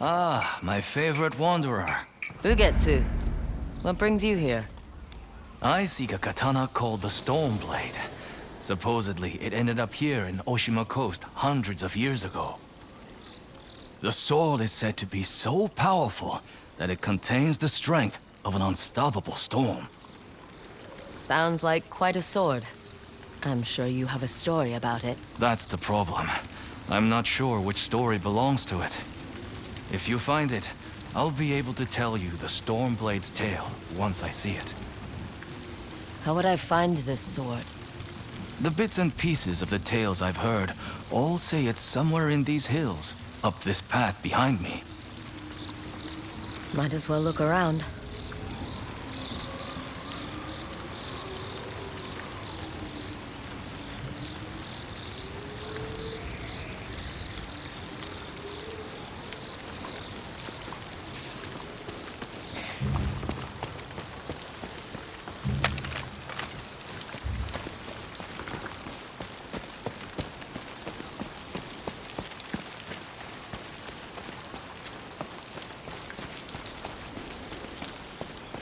Ah, my favorite wanderer. Ugetsu, what brings you here? I seek a katana called the Stormblade. Supposedly, it ended up here in Oshima Coast hundreds of years ago. The sword is said to be so powerful that it contains the strength of an unstoppable storm. Sounds like quite a sword. I'm sure you have a story about it. That's the problem. I'm not sure which story belongs to it. If you find it, I'll be able to tell you the Stormblade's tale once I see it. How would I find this sword? The bits and pieces of the tales I've heard all say it's somewhere in these hills, up this path behind me. Might as well look around.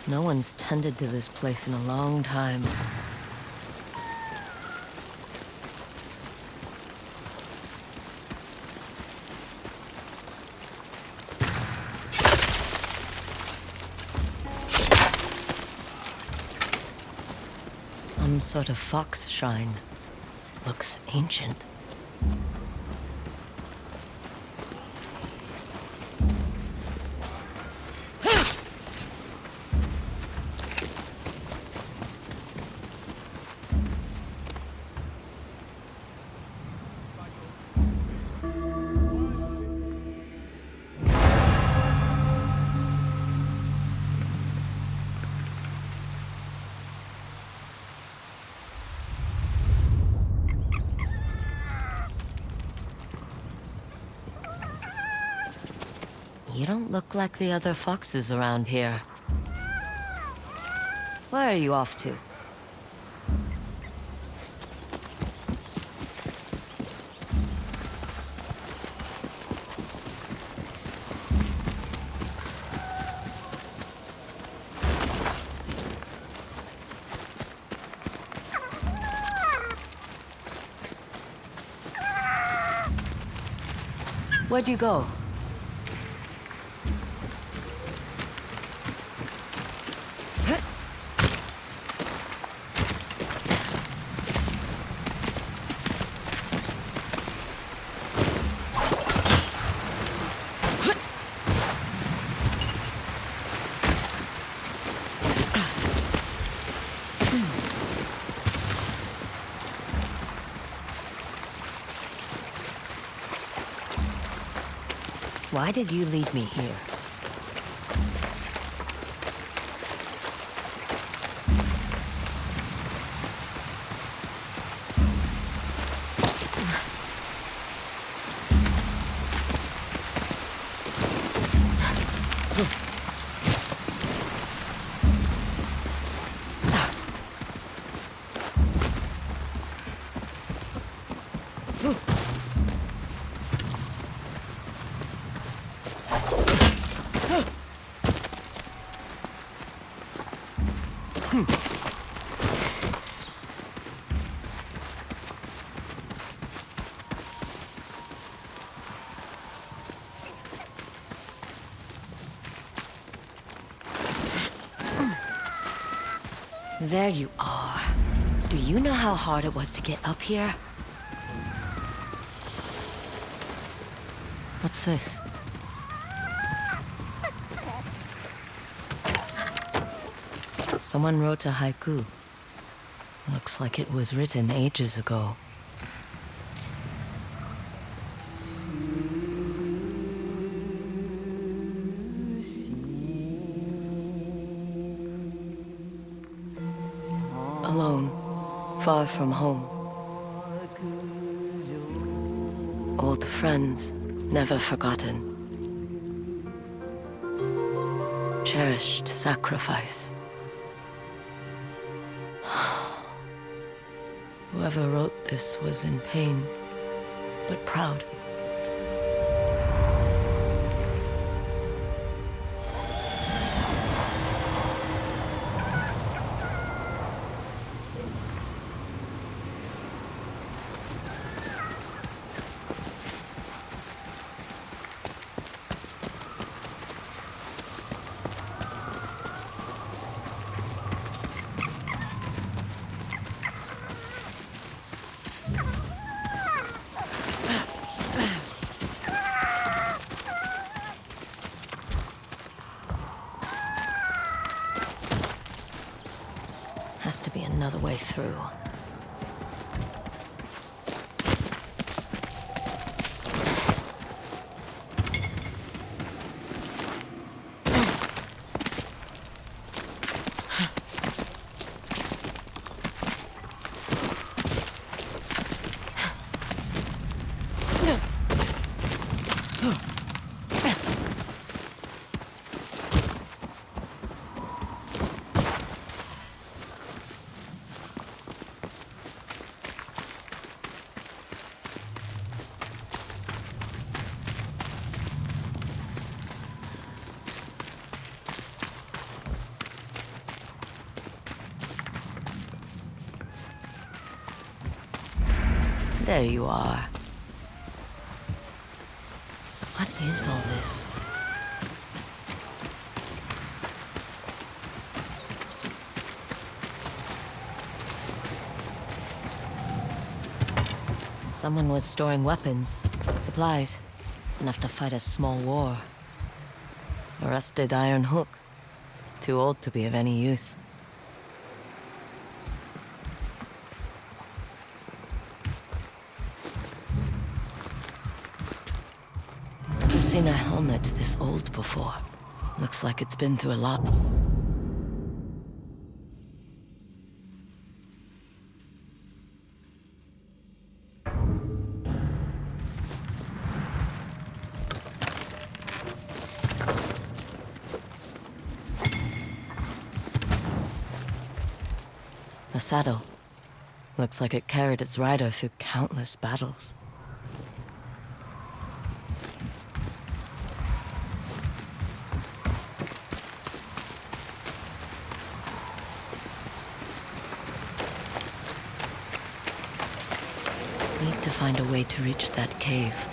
No one's tended to this place in a long time. Some sort of fox shrine. Looks ancient. You don't look like the other foxes around here. Where are you off to? Where'd you go? Why did you lead me here? There you are. Do you know how hard it was to get up here? What's this? Someone wrote a haiku. Looks like it was written ages ago. Alone, far from home. Old friends, never forgotten. Cherished sacrifice. Whoever wrote this was in pain, but proud. way through. There you are. What is all this? Someone was storing weapons, supplies, enough to fight a small war. A rusted iron hook, too old to be of any use. Never seen a helmet this old before. Looks like it's been through a lot. A saddle. Looks like it carried its rider through countless battles. Need to find a way to reach that cave.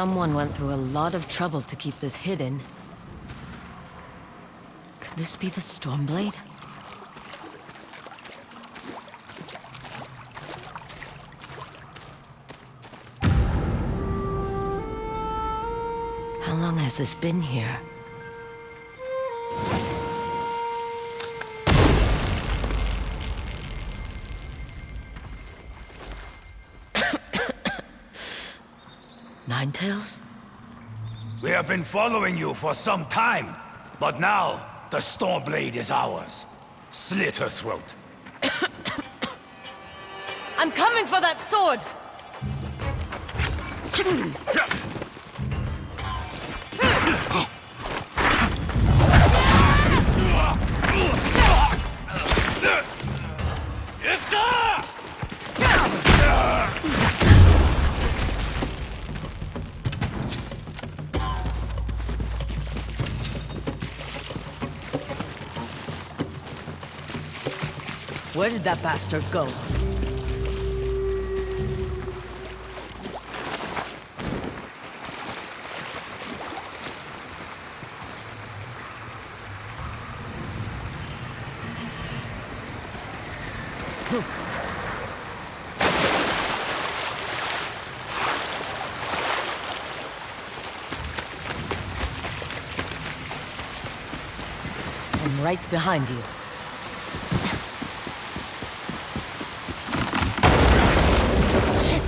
Someone went through a lot of trouble to keep this hidden. Could this be the Stormblade? How long has this been here? Ninetales? We have been following you for some time, but now the Stormblade is ours. Slit her throat. I'm coming for that sword! Where did that bastard go? I'm right behind you. Shit!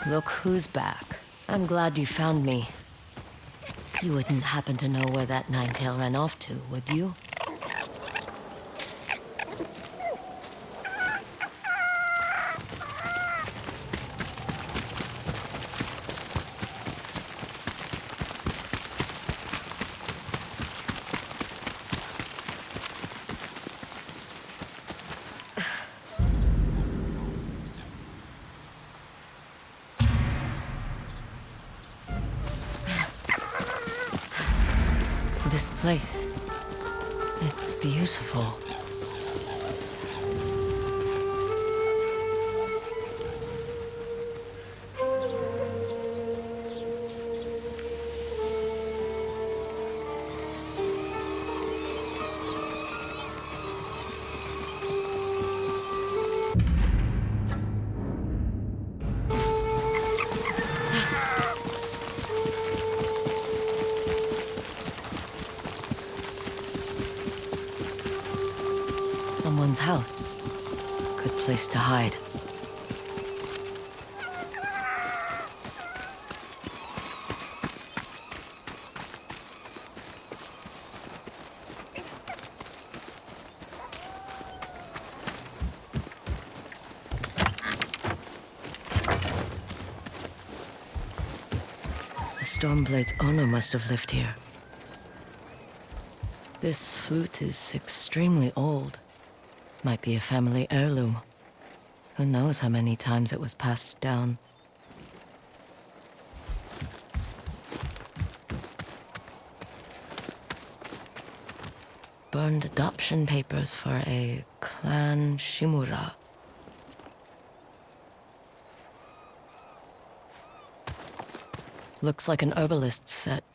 Look who's back. I'm glad you found me. You wouldn't happen to know where that Ninetail ran off to, would you? This place, it's beautiful. Someone's house. Good place to hide. The Stormblade's owner must have lived here. This flute is extremely old. Might be a family heirloom. Who knows how many times it was passed down. Burned adoption papers for a clan Shimura. Looks like an herbalist's set,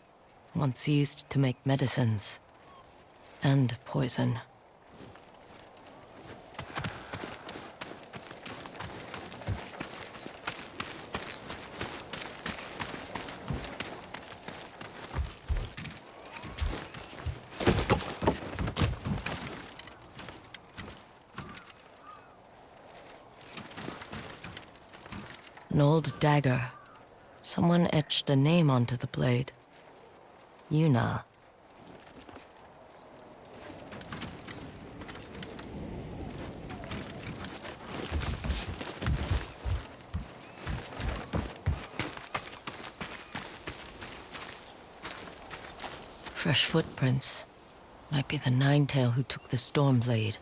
once used to make medicines. And poison. An old dagger. Someone etched a name onto the blade. Yuna. Fresh footprints. Might be the Ninetail who took the Stormblade.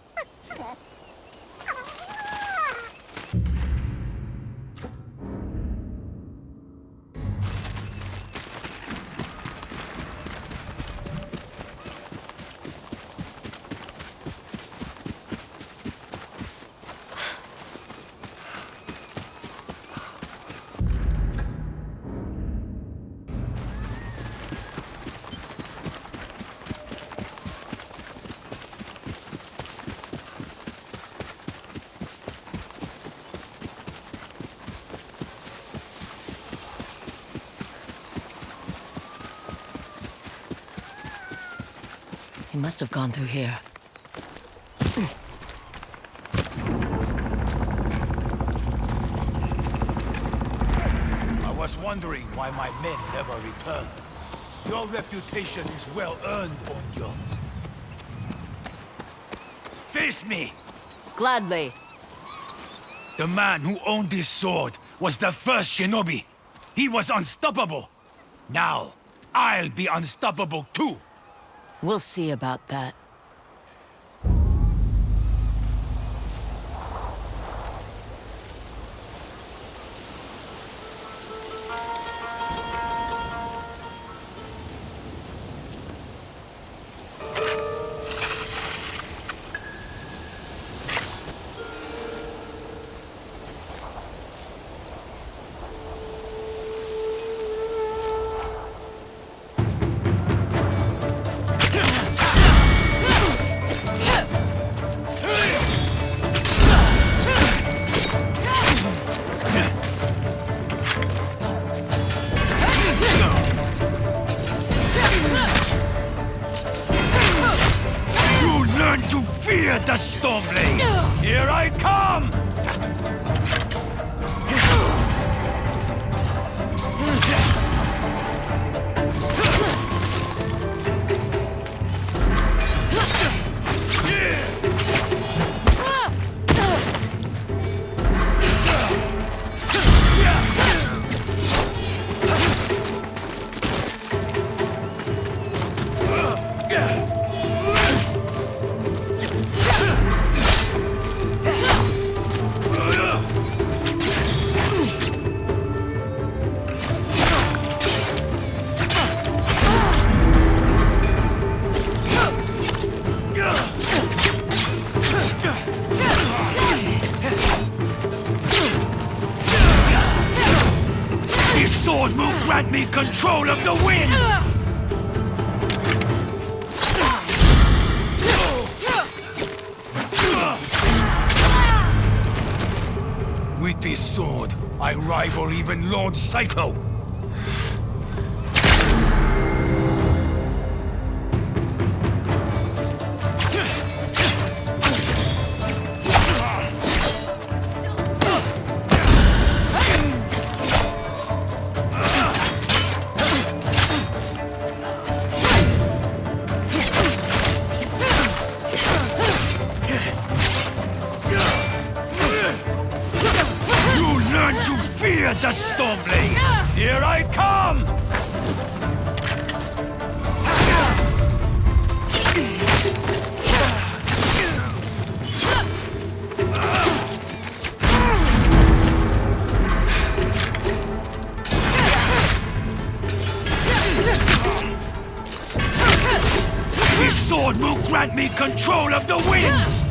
He must have gone through here. I was wondering why my men never returned. Your reputation is well earned, Onyo. Face me! Gladly. The man who owned this sword was the first shinobi. He was unstoppable. Now, I'll be unstoppable too. We'll see about that. Fear the Stormblade! Here I come! Sword will grant me control of the wind! With this sword, I rival even Lord Sakai. Fear the Stormblade! Here I come! This sword will grant me control of the winds!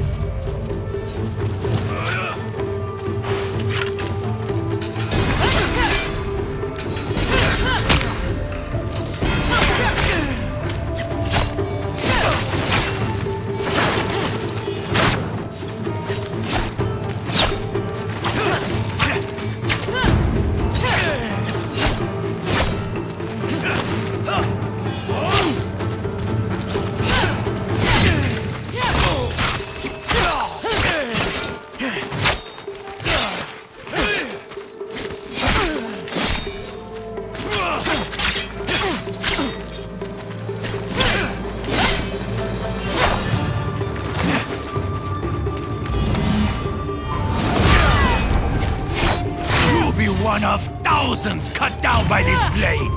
One of thousands cut down by this blade!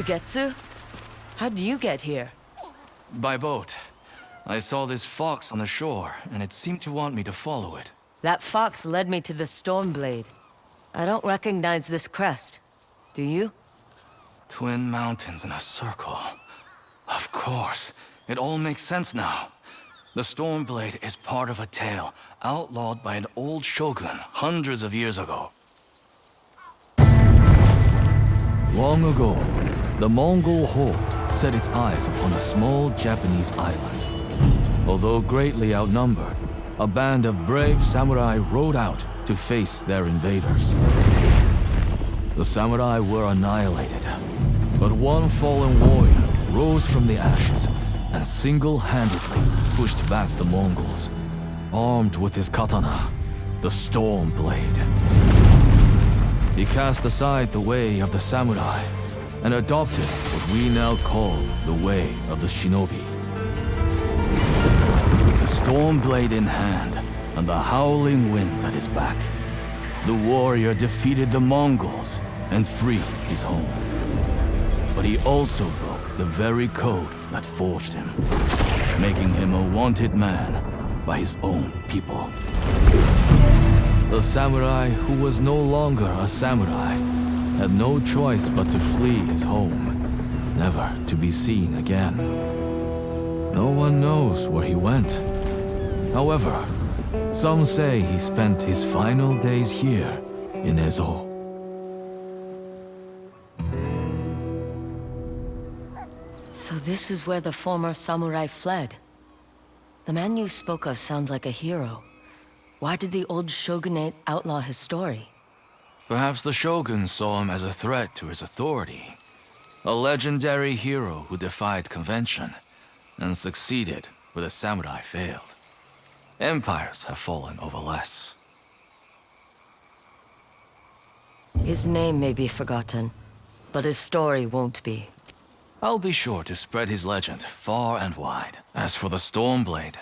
Shigetsu? How'd you get here? By boat. I saw this fox on the shore, and it seemed to want me to follow it. That fox led me to the Stormblade. I don't recognize this crest. Do you? Twin mountains in a circle. Of course. It all makes sense now. The Stormblade is part of a tale outlawed by an old shogun hundreds of years ago. Long ago, the Mongol horde set its eyes upon a small Japanese island. Although greatly outnumbered, a band of brave samurai rode out to face their invaders. The samurai were annihilated, but one fallen warrior rose from the ashes and single-handedly pushed back the Mongols, armed with his katana, the Stormblade. He cast aside the way of the samurai and adopted what we now call the way of the shinobi. With the Stormblade in hand and the howling winds at his back, the warrior defeated the Mongols and freed his home. But he also broke the very code that forged him, making him a wanted man by his own people. The samurai who was no longer a samurai had no choice but to flee his home, never to be seen again. No one knows where he went. However, some say he spent his final days here in Ezo. So this is where the former samurai fled. The man you spoke of sounds like a hero. Why did the old shogunate outlaw his story? Perhaps the shogun saw him as a threat to his authority. A legendary hero who defied convention and succeeded where the samurai failed. Empires have fallen over less. His name may be forgotten, but his story won't be. I'll be sure to spread his legend far and wide. As for the Stormblade,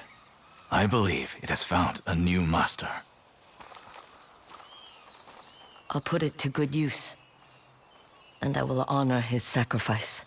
I believe it has found a new master. I'll put it to good use, and I will honor his sacrifice.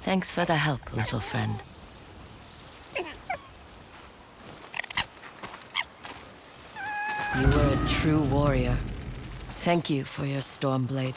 Thanks for the help, little friend. You were a true warrior. Thank you for your Stormblade.